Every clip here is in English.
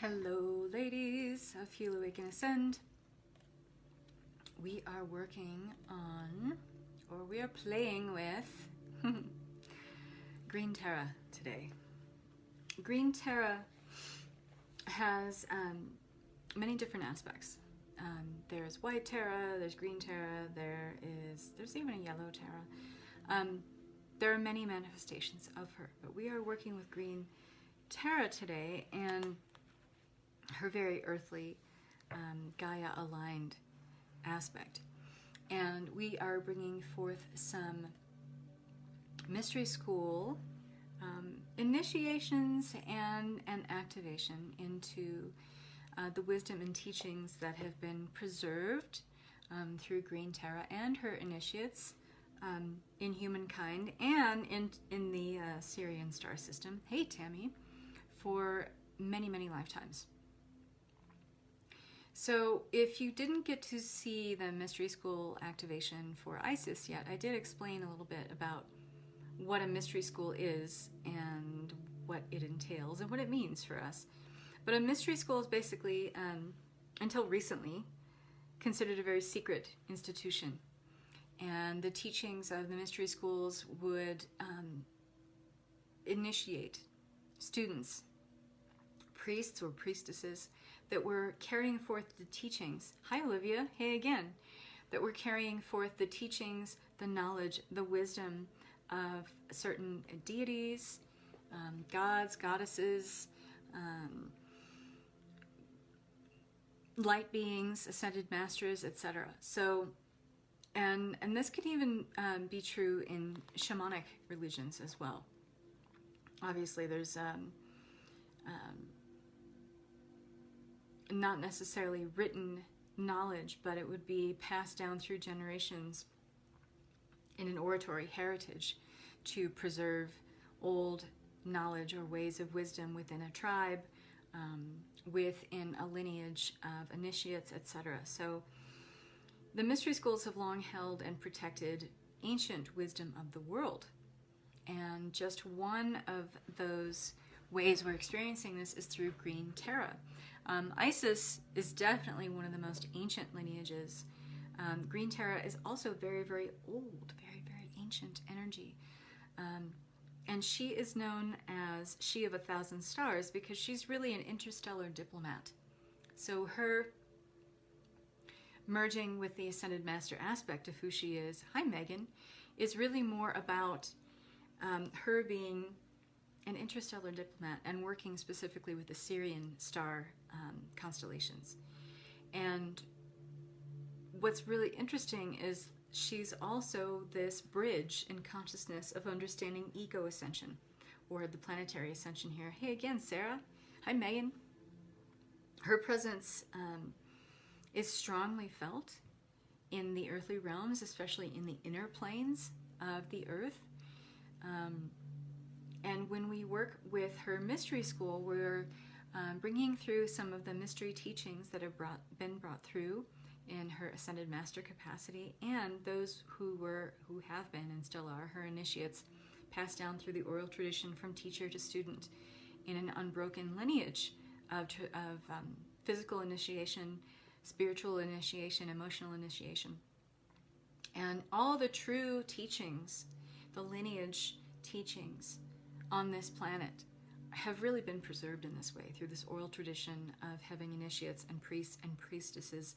Hello ladies of Heal, Awaken, Ascend. We are working on, or we are playing with Green Terra today. Green Terra has many different aspects. There's white Terra, there's green Terra, there's even a yellow Terra. There are many manifestations of her, but we are working with Green Terra today and her very earthly, Gaia-aligned aspect. And we are bringing forth some mystery school initiations and an activation into the wisdom and teachings that have been preserved through Green Terra and her initiates in humankind and in the Syrian star system. Hey, Tammy, for many, many lifetimes. So if you didn't get to see the Mystery School activation for Isis yet, I did explain a little bit about what a Mystery School is and what it entails and what it means for us. But a Mystery School is basically, until recently, considered a very secret institution. And the teachings of the Mystery Schools would initiate students, priests or priestesses, that were carrying forth the teachings. Hi, Olivia. Hey again. That were carrying forth the teachings, the knowledge, the wisdom of certain deities, gods, goddesses, light beings, ascended masters, etc. So, and this could even be true in shamanic religions as well. Obviously, there's not necessarily written knowledge, but it would be passed down through generations in an oratory heritage to preserve old knowledge or ways of wisdom within a tribe, within a lineage of initiates, etc. So the mystery schools have long held and protected ancient wisdom of the world. And just one of those ways we're experiencing this is through Green Terra. Isis is definitely one of the most ancient lineages. Green Terra is also very, very old, very, very ancient energy. And she is known as She of 1,000 Stars because she's really an interstellar diplomat. So her merging with the Ascended Master aspect of who she is, hi Megan, is really more about her being an interstellar diplomat and working specifically with the Syrian star constellations. And what's really interesting is she's also this bridge in consciousness of understanding eco-Ascension, or the planetary ascension here. Hey again, Sarah. Hi, Megan. Her presence is strongly felt in the earthly realms, especially in the inner planes of the earth. And when we work with her mystery school, we're bringing through some of the mystery teachings that have been brought through in her Ascended Master capacity, and those who have been and still are her initiates, passed down through the oral tradition from teacher to student in an unbroken lineage of physical initiation, spiritual initiation, emotional initiation. And all the true teachings, the lineage teachings on this planet, have really been preserved in this way through this oral tradition of having initiates and priests and priestesses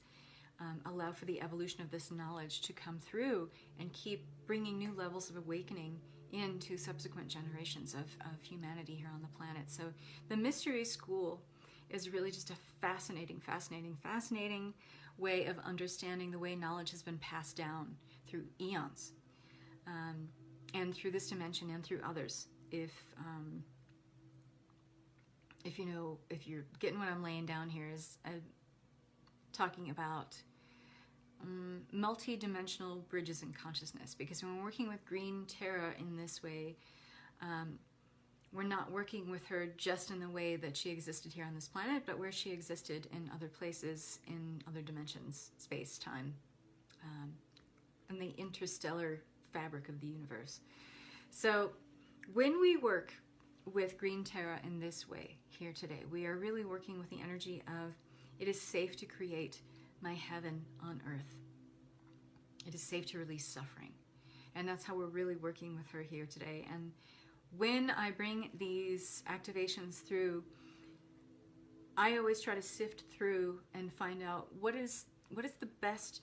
allow for the evolution of this knowledge to come through and keep bringing new levels of awakening into subsequent generations of humanity here on the planet. So the mystery school is really just a fascinating, fascinating, fascinating way of understanding the way knowledge has been passed down through eons, and through this dimension and through others. If you're getting what I'm laying down here, is talking about multi-dimensional bridges in consciousness, because when we're working with Green Terra in this way, we're not working with her just in the way that she existed here on this planet, but where she existed in other places, in other dimensions, space, time, and the interstellar fabric of the universe. So when we work with Green Terra in this way here today. We are really working with the energy of, it is safe to create my heaven on earth. It is safe to release suffering. And that's how we're really working with her here today. And when I bring these activations through, I always try to sift through and find out what is the best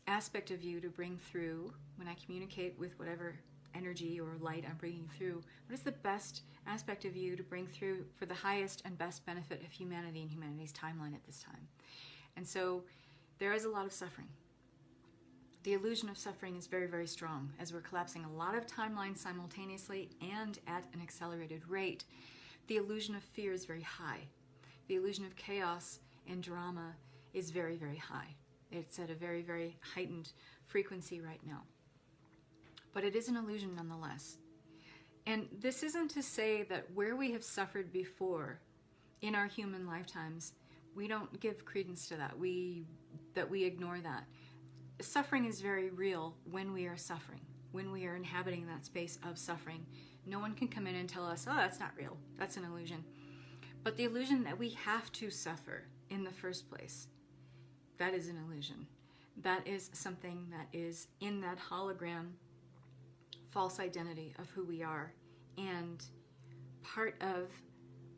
aspect of you to bring through when I communicate with whatever energy or light I'm bringing through. What is the best aspect of you to bring through for the highest and best benefit of humanity and humanity's timeline at this time? And so there is a lot of suffering. The illusion of suffering is very, very strong as we're collapsing a lot of timelines simultaneously and at an accelerated rate. The illusion of fear is very high. The illusion of chaos and drama is very, very high. It's at a very, very heightened frequency right now. But it is an illusion nonetheless. And this isn't to say that where we have suffered before in our human lifetimes, we don't give credence to that. We ignore that. Suffering is very real when we are suffering, when we are inhabiting that space of suffering. No one can come in and tell us, oh, that's not real. That's an illusion. But the illusion that we have to suffer in the first place, that is an illusion. That is something that is in that hologram false identity of who we are, and part of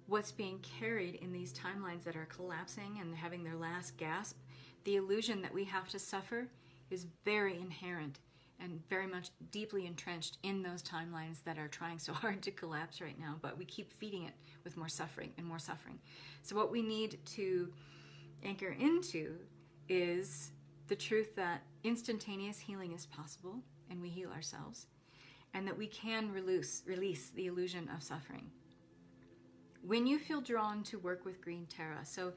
what's being carried in these timelines that are collapsing and having their last gasp. The illusion that we have to suffer is very inherent and very much deeply entrenched in those timelines that are trying so hard to collapse right now, but we keep feeding it with more suffering and more suffering. So what we need to anchor into is the truth that instantaneous healing is possible, and we heal ourselves, and that we can release the illusion of suffering. When you feel drawn to work with Green Terra, so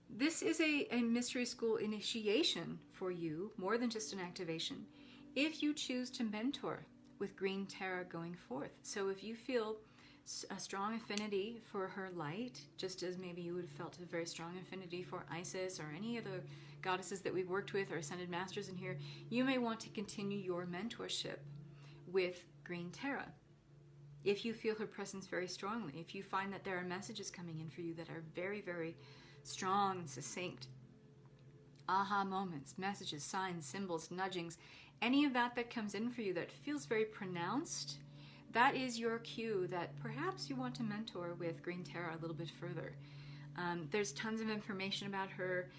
this is a mystery school initiation for you, more than just an activation, if you choose to mentor with Green Terra going forth. So if you feel a strong affinity for her light, just as maybe you would have felt a very strong affinity for Isis or any of the goddesses that we've worked with or ascended masters in here, you may want to continue your mentorship with Green Terra. If you feel her presence very strongly, if you find that there are messages coming in for you that are very, very strong and succinct, aha moments, messages, signs, symbols, nudgings, any of that comes in for you that feels very pronounced, that is your cue that perhaps you want to mentor with Green Terra a little bit further. There's tons of information about her.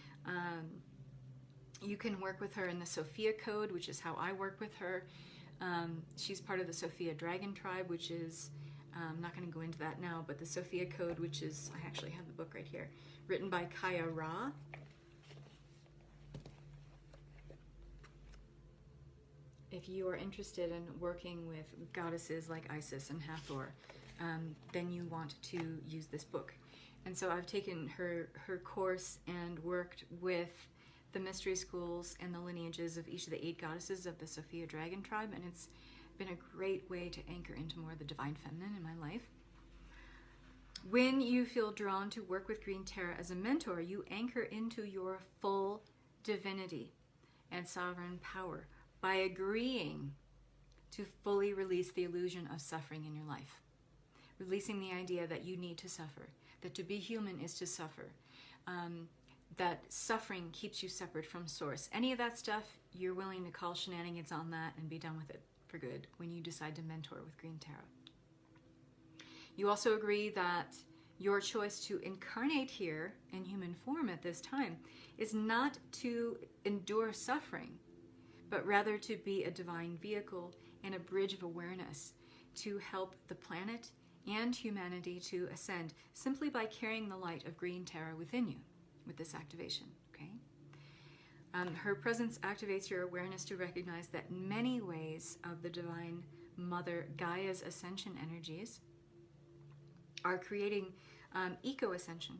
You can work with her in the Sophia Code, which is how I work with her. She's part of the Sophia Dragon Tribe, which is, I'm not going to go into that now, but the Sophia Code, which is, I actually have the book right here, written by Kaya Ra. If you are interested in working with goddesses like Isis and Hathor, then you want to use this book. And so I've taken her course and worked with the mystery schools and the lineages of each of the 8 goddesses of the Sophia Dragon Tribe, and it's been a great way to anchor into more of the divine feminine in my life. When you feel drawn to work with Green Terra as a mentor, you anchor into your full divinity and sovereign power by agreeing to fully release the illusion of suffering in your life. Releasing the idea that you need to suffer, that to be human is to suffer, that suffering keeps you separate from source. Any of that stuff, you're willing to call shenanigans on that and be done with it for good when you decide to mentor with Green Terra. You also agree that your choice to incarnate here in human form at this time is not to endure suffering, but rather to be a divine vehicle and a bridge of awareness to help the planet and humanity to ascend simply by carrying the light of Green Terra within you with this activation, okay? Her presence activates your awareness to recognize that many ways of the Divine Mother Gaia's ascension energies are creating eco-Ascension.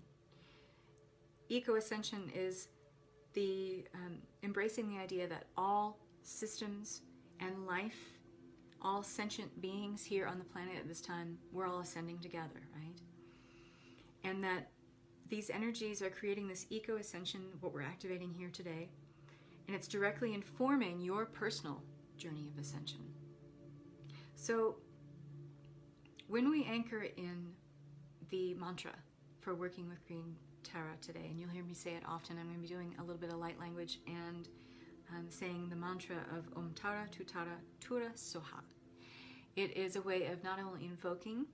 Eco-Ascension is the embracing the idea that all systems and life, all sentient beings here on the planet at this time, we're all ascending together, right? And that these energies are creating this eco-Ascension, what we're activating here today, and it's directly informing your personal journey of ascension. So when we anchor in the mantra for working with green Tara today, and you'll hear me say it often, I'm going to be doing a little bit of light language and saying the mantra of Om Tara Tu Tara Tura Soha. It is a way of not only invoking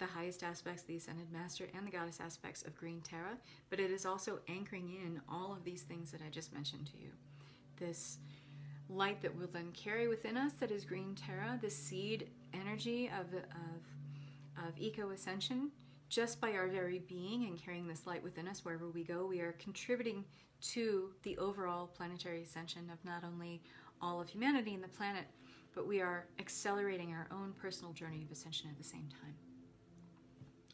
the highest aspects of the Ascended Master and the Goddess aspects of green Tara, but it is also anchoring in all of these things that I just mentioned to you. This light that we'll then carry within us that is green Tara, the seed energy of eco-Ascension. Just by our very being and carrying this light within us wherever we go, we are contributing to the overall planetary ascension of not only all of humanity and the planet, but we are accelerating our own personal journey of ascension at the same time.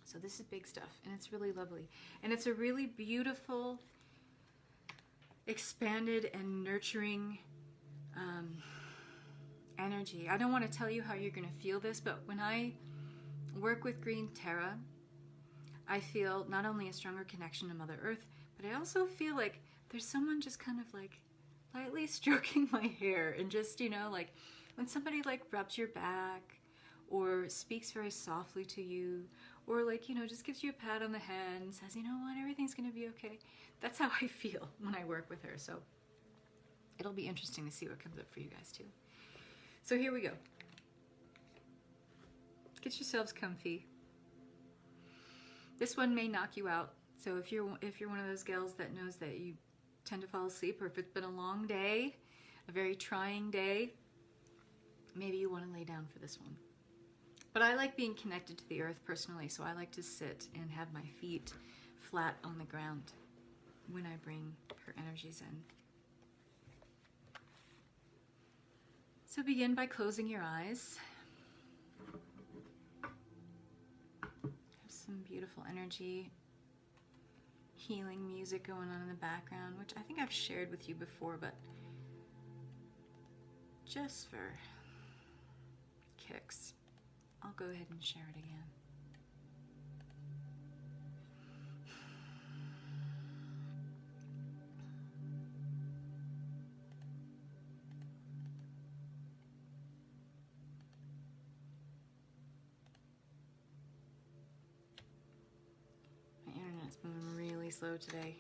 So this is big stuff, and it's really lovely. And it's a really beautiful, expanded and nurturing energy. I don't want to tell you how you're going to feel this, but when I work with green Tara, I feel not only a stronger connection to Mother Earth, but I also feel like there's someone just kind of like lightly stroking my hair, and just, you know, like when somebody like rubs your back or speaks very softly to you, or like, you know, just gives you a pat on the head and says, you know what, everything's going to be okay. That's how I feel when I work with her. So it'll be interesting to see what comes up for you guys too. So here we go. Get yourselves comfy. This one may knock you out. So if you're one of those gals that knows that you tend to fall asleep, or if it's been a long day, a very trying day, maybe you want to lay down for this one. But I like being connected to the earth personally, so I like to sit and have my feet flat on the ground when I bring her energies in. So begin by closing your eyes. Some beautiful energy, healing music going on in the background, which I think I've shared with you before, but just for kicks, I'll go ahead and share it again. It's moving really slow today.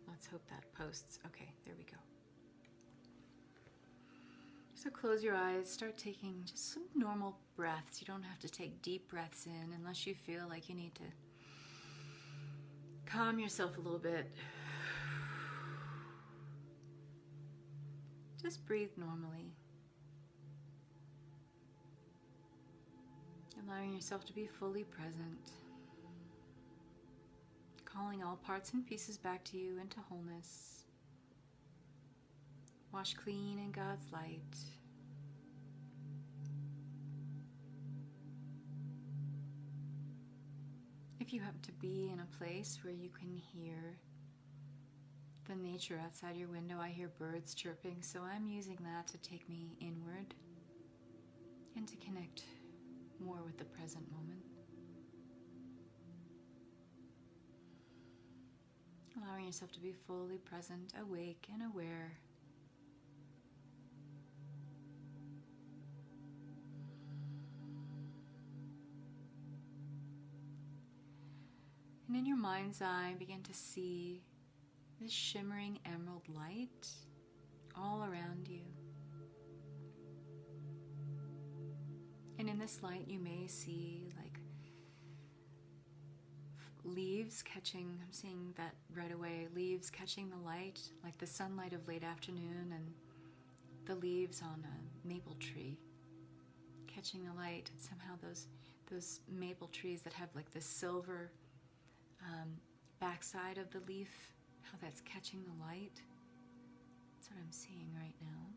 Let's hope that posts. Okay, there we go. So close your eyes, start taking just some normal breaths. You don't have to take deep breaths in unless you feel like you need to calm yourself a little bit. Just breathe normally. Allowing yourself to be fully present. Calling all parts and pieces back to you into wholeness. Wash clean in God's light. If you happen to be in a place where you can hear the nature outside your window, I hear birds chirping, so I'm using that to take me inward and to connect more with the present moment. Allowing yourself to be fully present, awake, and aware. And in your mind's eye, begin to see this shimmering emerald light all around you. And in this light, you may see like leaves catching, I'm seeing that right away, leaves catching the light, like the sunlight of late afternoon, and the leaves on a maple tree catching the light. Somehow those maple trees that have like this silver backside of the leaf, how that's catching the light. That's what I'm seeing right now.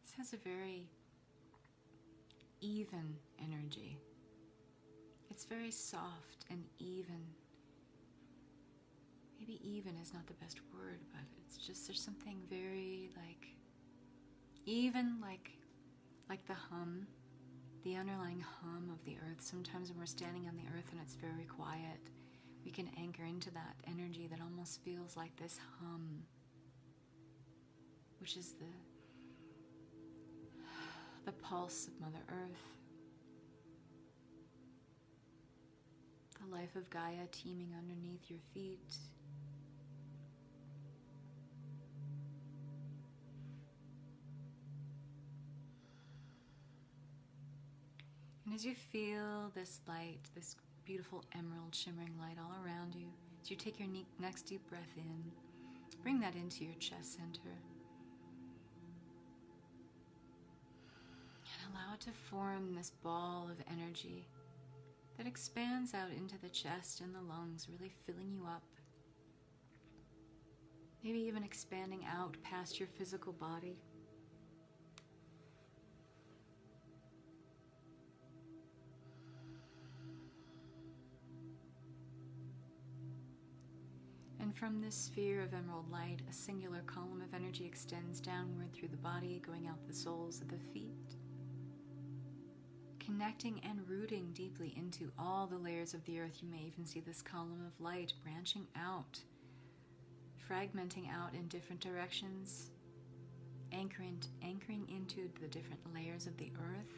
This has a very even energy. It's very soft and even. Maybe even is not the best word, but it's just, there's something very like, even like the hum, the underlying hum of the earth. Sometimes when we're standing on the earth and it's very quiet, we can anchor into that energy that almost feels like this hum, which is pulse of Mother Earth, the life of Gaia teeming underneath your feet. And as you feel this light, this beautiful emerald shimmering light all around you, as you take your next deep breath in, bring that into your chest center. And allow it to form this ball of energy that expands out into the chest and the lungs, really filling you up. Maybe even expanding out past your physical body. And from this sphere of emerald light, a singular column of energy extends downward through the body, going out the soles of the feet, connecting and rooting deeply into all the layers of the earth. You may even see this column of light branching out, fragmenting out in different directions, anchoring into the different layers of the earth,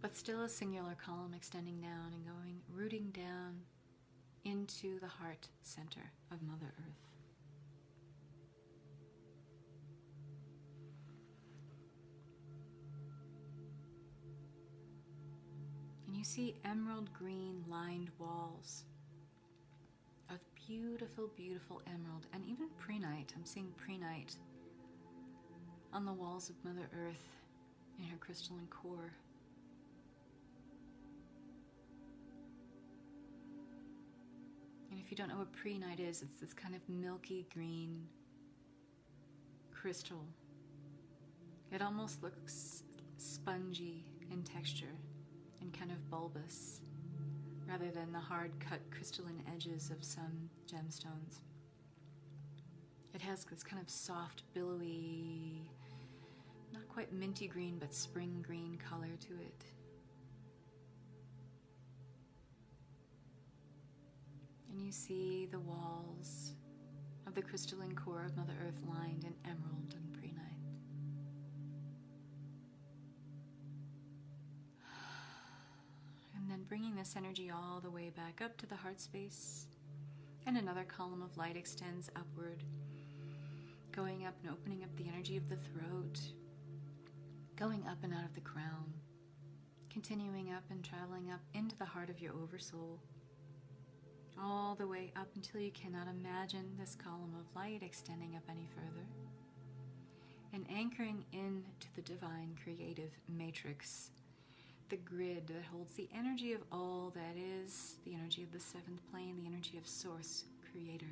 but still a singular column extending down and going, rooting down into the heart center of Mother Earth. And you see emerald green lined walls of beautiful, beautiful emerald, and even Prehnite. I'm seeing Prehnite on the walls of Mother Earth in her crystalline core. And if you don't know what Prehnite is, it's this kind of milky green crystal. It almost looks spongy in texture and kind of bulbous, rather than the hard-cut crystalline edges of some gemstones. It has this kind of soft, billowy, not quite minty green, but spring green color to it. And you see the walls of the crystalline core of Mother Earth lined in emerald and Prehnite. And then bringing this energy all the way back up to the heart space, and another column of light extends upward, going up and opening up the energy of the throat, going up and out of the crown, continuing up and traveling up into the heart of your oversoul, all the way up until you cannot imagine this column of light extending up any further, and anchoring into the divine creative matrix, the grid that holds the energy of all that is, the energy of the seventh plane, the energy of Source, Creator.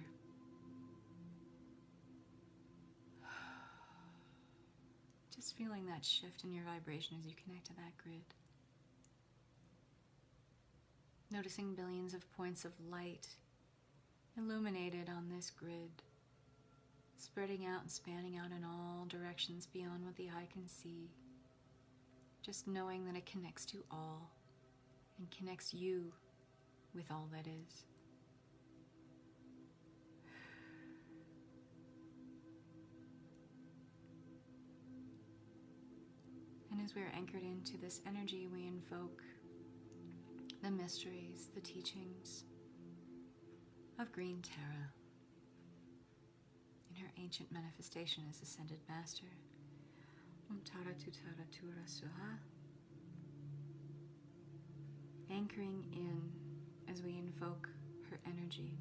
Just feeling that shift in your vibration as you connect to that grid. Noticing billions of points of light illuminated on this grid, spreading out and spanning out in all directions beyond what the eye can see. Just knowing that it connects to all and connects you with all that is. And as we are anchored into this energy, we invoke the mysteries, the teachings of Green Tara in her ancient manifestation as Ascended Master. Anchoring in as we invoke her energy,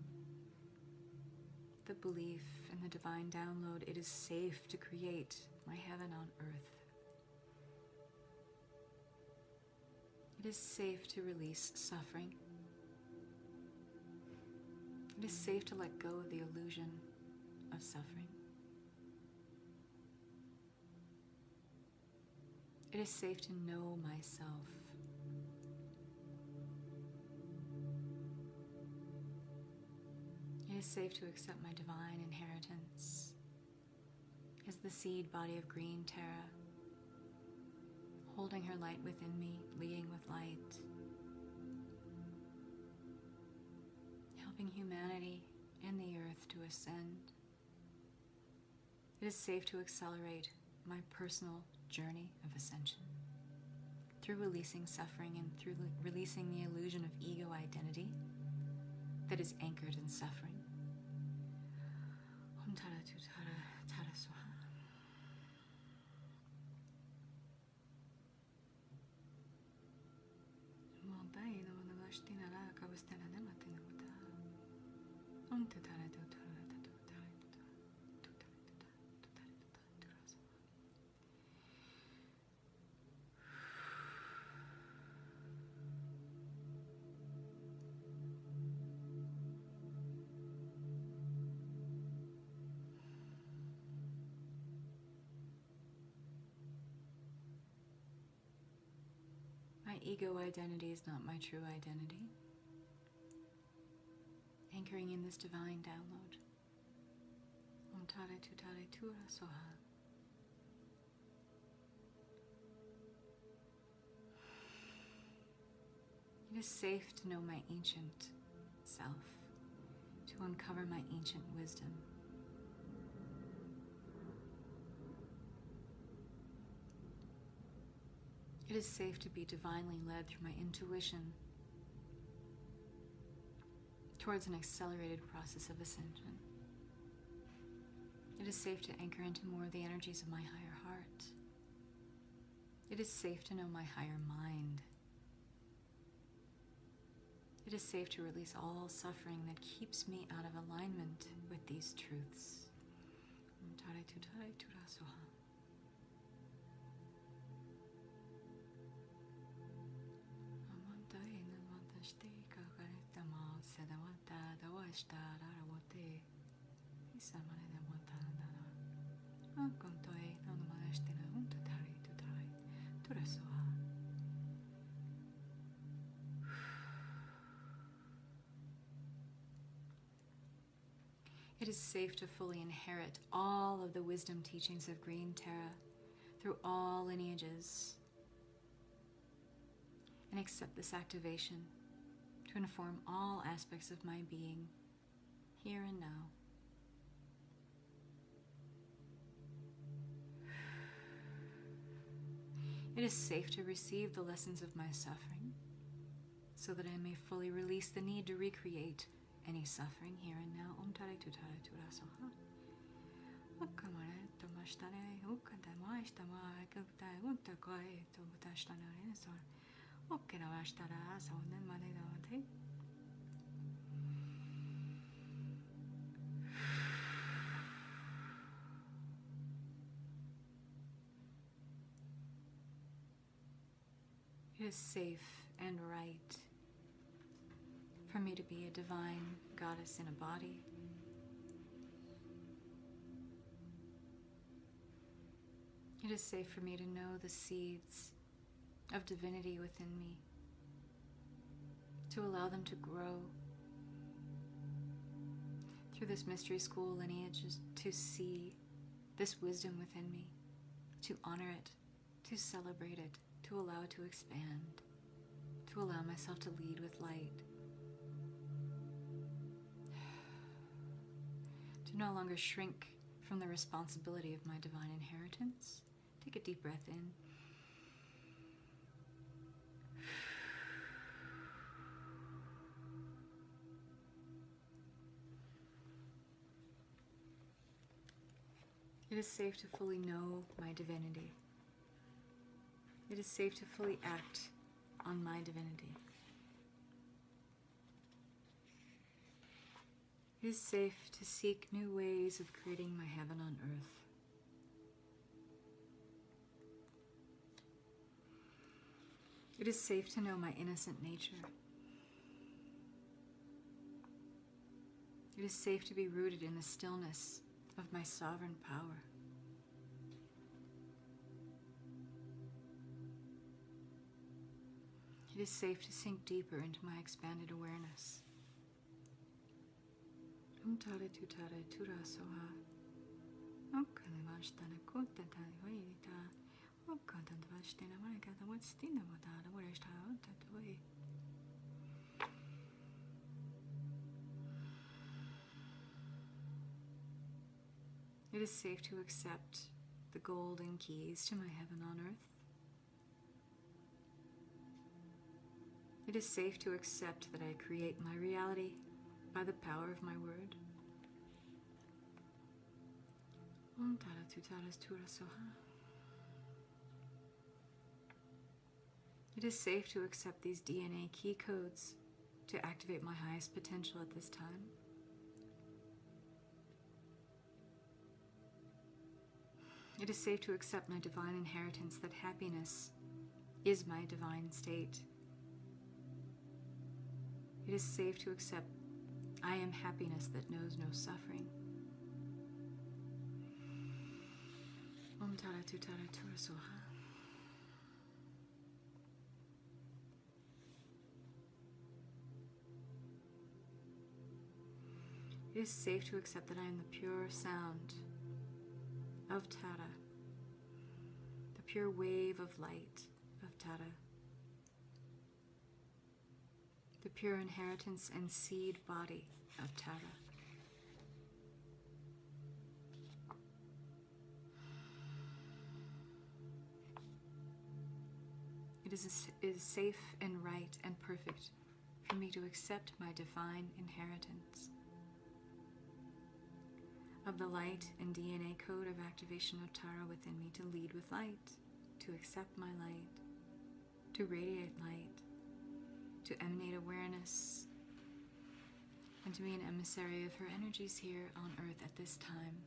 the belief in the divine download, it is safe to create my heaven on earth. It is safe to release suffering. It is safe to let go of the illusion of suffering. It is safe to know myself. It is safe to accept my divine inheritance as the seed body of Green Tara, holding her light within me, leading with light, helping humanity and the earth to ascend. It is safe to accelerate my personal journey of ascension. Through releasing suffering and through releasing the illusion of ego identity that is anchored in suffering. Om Tara Tu Tara Tara Swaha. Om Tara Tu Tara. My ego identity is not my true identity. Anchoring in this divine download. Om Tare Tu Tare Tura Soha. It is safe to know my ancient self, to uncover my ancient wisdom. It is safe to be divinely led through my intuition towards an accelerated process of ascension. It is safe to anchor into more of the energies of my higher heart. It is safe to know my higher mind. It is safe to release all suffering that keeps me out of alignment with these truths. Tare Tu Tare Tura Soha. It is safe to fully inherit all of the wisdom teachings of Green Terra through all lineages and accept this activation to inform all aspects of my being here and now. It is safe to receive the lessons of my suffering so that I may fully release the need to recreate any suffering here and now. Om Tare Tu Tare Tura Soha. It is safe and right for me to be a divine goddess in a body. It is safe for me to know the seeds of divinity within me, to allow them to grow through this mystery school lineage, to see this wisdom within me, to honor it, to celebrate it, to allow it to expand, to allow myself to lead with light, to no longer shrink from the responsibility of my divine inheritance. Take a deep breath in. It is safe to fully know my divinity. It is safe to fully act on my divinity. It is safe to seek new ways of creating my heaven on earth. It is safe to know my innocent nature. It is safe to be rooted in the stillness of my sovereign power. It is safe to sink deeper into my expanded awareness. Om Tare Tu Tare Tura Soha. Om Kane Vashtana Kota Vaita. Om Kata Vashtana Marikata Watstina Wadada Warishta Tatoi. It is safe to accept the golden keys to my heaven on earth. It is safe to accept that I create my reality by the power of my word. It is safe to accept these DNA key codes to activate my highest potential at this time. It is safe to accept my divine inheritance that happiness is my divine state. It is safe to accept I am happiness that knows no suffering. It is safe to accept that I am the pure sound of Tara, the pure wave of light of Tara, the pure inheritance and seed body of Tara. It is safe and right and perfect for me to accept my divine inheritance of the light and DNA code of activation of Tara within me to lead with light, to accept my light, to radiate light, to emanate awareness, and to be an emissary of her energies here on earth at this time.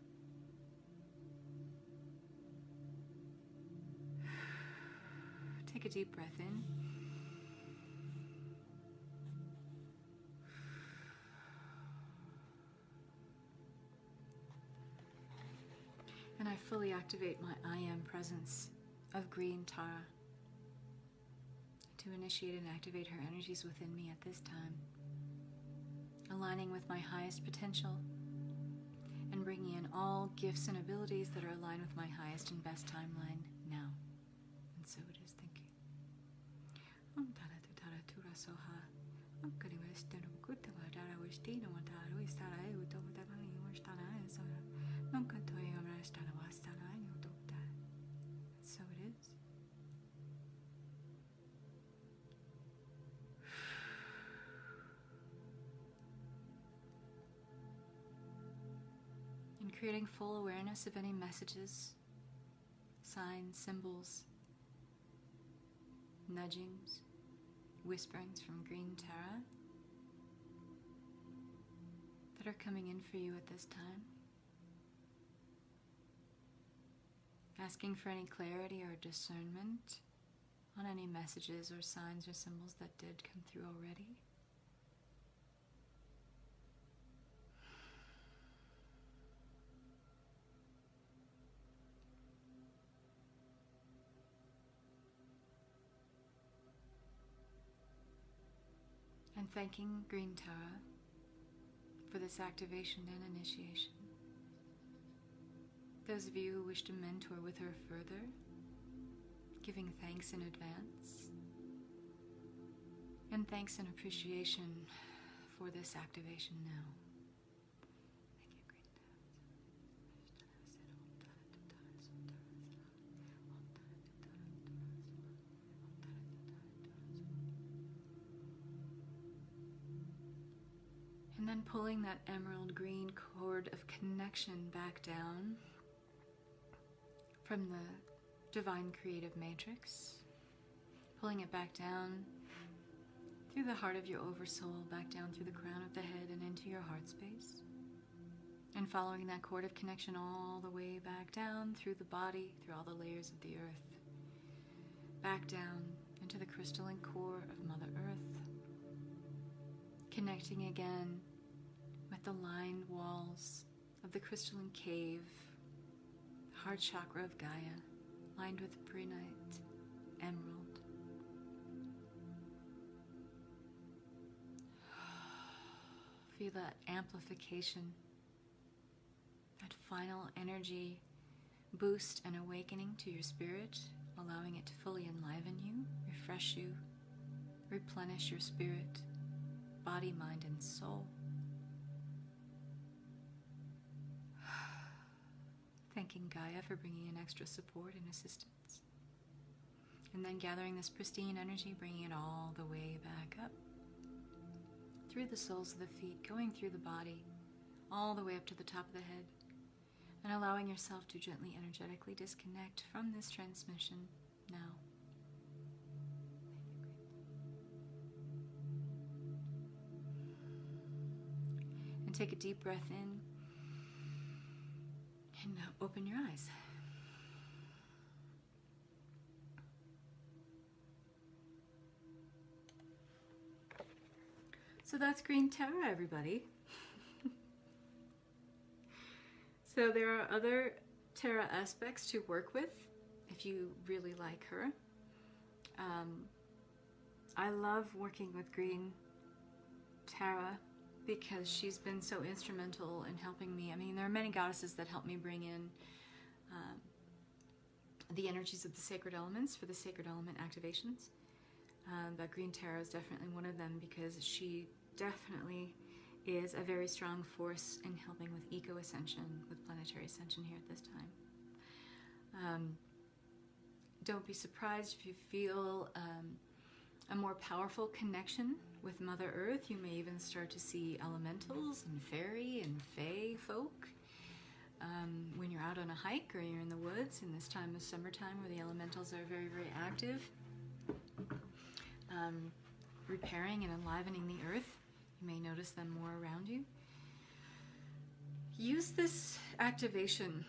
Take a deep breath in. And I fully activate my I am presence of green Tara to initiate and activate her energies within me at this time, aligning with my highest potential and bringing in all gifts and abilities that are aligned with my highest and best timeline now. And so it is. Thank you. So it is. In creating full awareness of any messages, signs, symbols, nudgings, whisperings from green Tara that are coming in for you at this time. Asking for any clarity or discernment on any messages or signs or symbols that did come through already. And thanking green Tara for this activation and initiation. Those of you who wish to mentor with her further, giving thanks in advance, and thanks and appreciation for this activation now. And then pulling that emerald green cord of connection back down from the divine creative matrix, pulling it back down through the heart of your oversoul, back down through the crown of the head and into your heart space, and following that cord of connection all the way back down through the body, through all the layers of the earth, back down into the crystalline core of Mother Earth, connecting again with the lined walls of the crystalline cave, heart chakra of Gaia, lined with Prehnite, emerald. Feel that amplification, that final energy boost and awakening to your spirit, allowing it to fully enliven you, refresh you, replenish your spirit, body, mind, and soul. Thank thanking Gaia for bringing in extra support and assistance. And then gathering this pristine energy, bringing it all the way back up through the soles of the feet, going through the body, all the way up to the top of the head, and allowing yourself to gently, energetically disconnect from this transmission now. And take a deep breath in and open your eyes. So that's Green Terra, everybody. So there are other Terra aspects to work with if you really like her. I love working with Green Terra because she's been so instrumental in helping me. I mean, there are many goddesses that help me bring in the energies of the sacred elements for the sacred element activations. But Green Terra is definitely one of them because she definitely is a very strong force in helping with eco-Ascension, with planetary ascension here at this time. Don't be surprised if you feel a more powerful connection with Mother Earth. You may even start to see elementals and fairy and fae folk when you're out on a hike or you're in the woods in this time of summertime where the elementals are very, very active, repairing and enlivening the earth. You may notice them more around you. Use this activation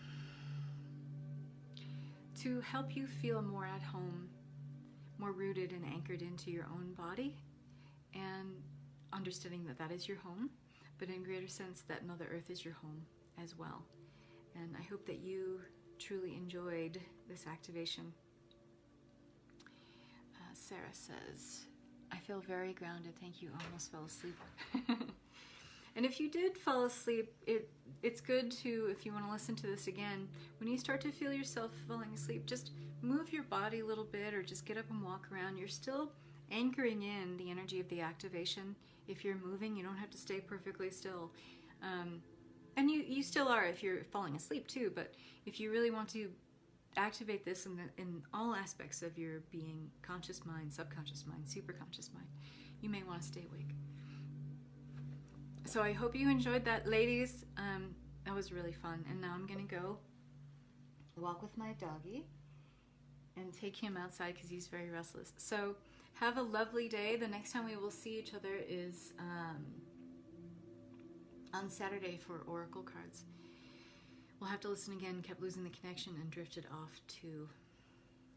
to help you feel more at home, more rooted and anchored into your own body, and understanding that that is your home, but in greater sense that Mother Earth is your home as well. And I hope that you truly enjoyed this activation. Sarah says, I feel very grounded. Thank you. Almost fell asleep. And if you did fall asleep, it's good to, if you want to listen to this again, when you start to feel yourself falling asleep, just move your body a little bit or just get up and walk around. You're still anchoring in the energy of the activation. If you're moving, you don't have to stay perfectly still. And you still are if you're falling asleep too, but if you really want to activate this in all aspects of your being, conscious mind, subconscious mind, superconscious mind, you may want to stay awake. So I hope you enjoyed that, ladies. That was really fun. And now I'm going to go walk with my doggy and take him outside because he's very restless. So have a lovely day. The next time we will see each other is on Saturday for Oracle cards. We'll have to listen again. Kept losing the connection and drifted off to...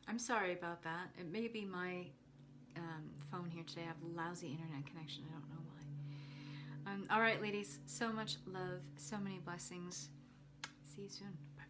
I'm sorry about that. It may be my phone here today. I have a lousy internet connection. I don't know why. All right, ladies. So much love. So many blessings. See you soon. Bye.